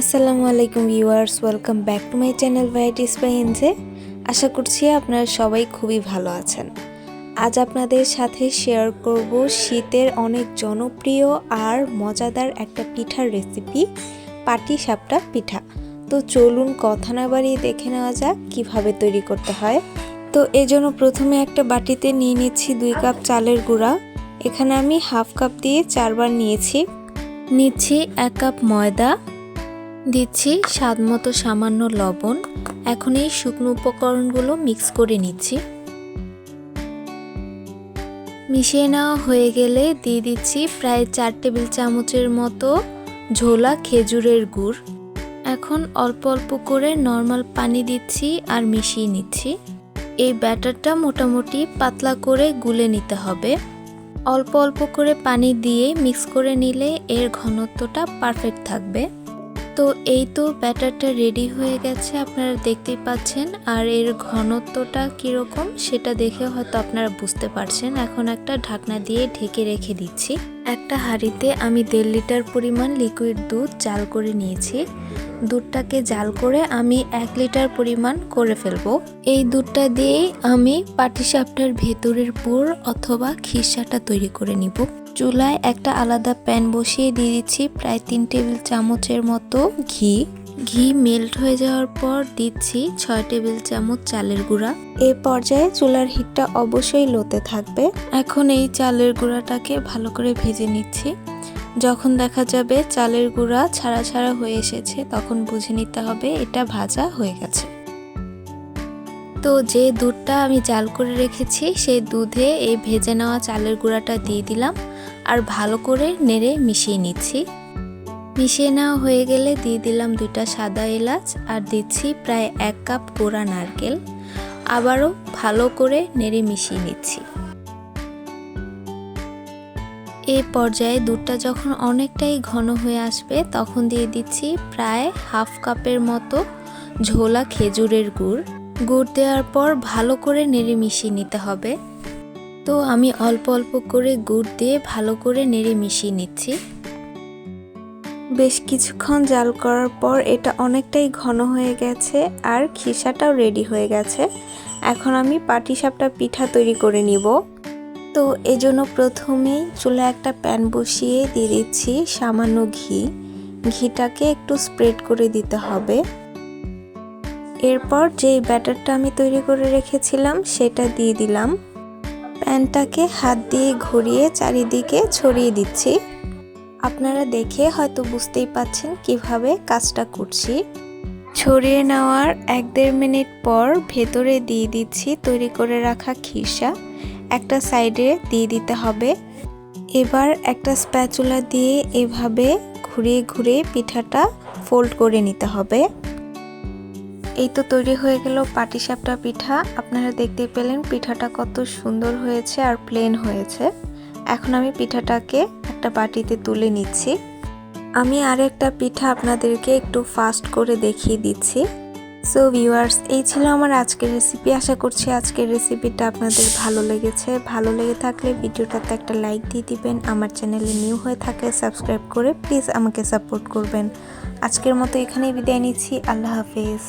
আসসালামু আলাইকুম viewers, welcome back to my channel varieties by NJ. আশা করছি আপনারা সবাই খুবই ভালো আছেন। আজ আপনাদের সাথে শেয়ার করব শীতের অনেক জনপ্রিয় আর মজাদার একটা পিঠার রেসিপি, পাটিসাপটা পিঠা। তো চলুন কথা না বাড়িয়ে দেখে নেওয়া যাক কীভাবে তৈরি করতে হয়। তো এজন্য প্রথমে একটা বাটিতে নিয়ে নিচ্ছি 2 কাপ চালের গুঁড়া। এখানে আমি হাফ কাপ দিয়ে 4 বার নিয়েছি। নিচ্ছি 1 কাপ ময়দা, দিচ্ছি স্বাদমতো সামান্য লবণ। এখন এই শুকনো উপকরণগুলো মিক্স করে নিচ্ছি। মিশিয়ে নেওয়া হয়ে গেলে দিয়ে দিচ্ছি প্রায় 4 টেবিল চামচের মতো ঝোলা খেজুরের গুড়। এখন অল্প অল্প করে নর্মাল পানি দিচ্ছি আর মিশিয়ে নিচ্ছি। এই ব্যাটারটা মোটামুটি পাতলা করে গুলে নিতে হবে। অল্প অল্প করে পানি দিয়ে মিক্স করে নিলে এর ঘনত্বটা পারফেক্ট থাকবে। তো এই তো ব্যাটারটা রেডি হয়ে গেছে, আপনারা দেখতেই পাচ্ছেন। আর এর ঘনত্বটা কীরকম সেটা দেখে হয়তো আপনারা বুঝতে পারছেন। এখন একটা ঢাকনা দিয়ে ঢেকে রেখে দিচ্ছি। একটা হাঁড়িতে আমি 1.5 লিটার পরিমাণ লিকুইড দুধ জাল করে নিয়েছি। দুধটাকে জাল করে আমি 1 লিটার পরিমাণ করে ফেলবো। এই দুধটা দিয়েই আমি পাটিসাপটার ভেতরের পুর অথবা খিসাটা তৈরি করে নিব। চুলায় একটা আলাদা প্যান বসিয়ে দিয়ে দিচ্ছি প্রায় 3 টেবিল চামচের মতো ঘি। ঘি মেল্ট হয়ে যাওয়ার পর দিচ্ছি 6 টেবিল চামচ চালের গুঁড়া। এই পর্যায়ে চুলার হিটটা অবশ্যই লোতে থাকবে। এখন এই চালের গুঁড়াটাকে ভালো করে ভেজে নিচ্ছি। যখন দেখা যাবে চালের গুঁড়া ছাড়া ছাড়া হয়ে এসেছে তখন বুঝে নিতে হবে এটা ভাজা হয়ে গেছে। তো যে দুধটা আমি জাল করে রেখেছি সেই দুধে এই ভেজে নেওয়া চালের গুঁড়াটা দিয়ে দিলাম আর ভালো করে নেড়ে মিশিয়ে নিচ্ছি। মিশিয়ে নেওয়া হয়ে গেলে দিয়ে দিলাম 2টা সাদা এলাচ আর দিচ্ছি প্রায় 1 কাপ কোরা নারকেল। আবারও ভালো করে নেড়ে মিশিয়ে নিচ্ছি। এই পর্যায়ে দুধটা যখন অনেকটাই ঘন হয়ে আসবে তখন দিয়ে দিচ্ছি প্রায় হাফ কাপের মতো ঝোলা খেজুরের গুড়। গুড় দেওয়ার পর ভালো করে নেড়ে মিশিয়ে নিতে হবে। তো আমি অল্প অল্প করে গুড় দিয়ে ভালো করে নেড়ে মিশিয়ে নিচ্ছি। বেশ কিছুক্ষণ জাল করার পর এটা অনেকটাই ঘন হয়ে গেছে আর খিসাটাও রেডি হয়ে গেছে। এখন আমি পাটিসাপটা পিঠা তৈরি করে নিব। তো এজন্য প্রথমেই চুলায় একটা প্যান বসিয়ে দিয়ে দিচ্ছি সামান্য ঘি। ঘিটাকে একটু স্প্রেড করে দিতে হবে। এরপর যেই ব্যাটারটা আমি তৈরি করে রেখেছিলাম সেটা দিয়ে দিলাম। প্যানটাকে হাত দিয়ে ঘুরিয়ে চারিদিকে ছড়িয়ে দিচ্ছি। আপনারা দেখে হয়তো বুঝতেই পাচ্ছেন কিভাবে কাজটা করছি। ছড়িয়ে নেওয়ার 1-1.5 মিনিট পর ভেতরে দিয়ে দিচ্ছি তৈরি করে রাখা খিসা। একটা সাইডে দিয়ে দিতে হবে। এবার একটা স্প্যাচুলা দিয়ে এভাবে ঘুরিয়ে ঘুরিয়ে পিঠাটা ফোল্ড করে নিতে হবে। এই তো তৈরি হয়ে গেল পাটিসাপটা পিঠা। আপনারা দেখতে পেলেন পিঠাটা কত সুন্দর হয়েছে আর প্লেন হয়েছে। এখন আমি পিঠাটাকে একটা বাটিতে তুলে নিচ্ছি। আমি আরেকটা পিঠা আপনাদেরকে একটু ফাস্ট করে দেখিয়ে দিচ্ছি। সো ভিউয়ার্স, এই ছিল আমার আজকের রেসিপি। আশা করছি আজকের রেসিপিটা আপনাদের ভালো লেগেছে। ভালো লেগে থাকলে ভিডিওটাতে একটা লাইক দিয়ে দিবেন। আমার চ্যানেলে নিউ হয়ে থাকলে সাবস্ক্রাইব করে প্লিজ আমাকে সাপোর্ট করবেন। আজকের মতো এখানেই বিদায় নিচ্ছি। আল্লাহ হাফেজ।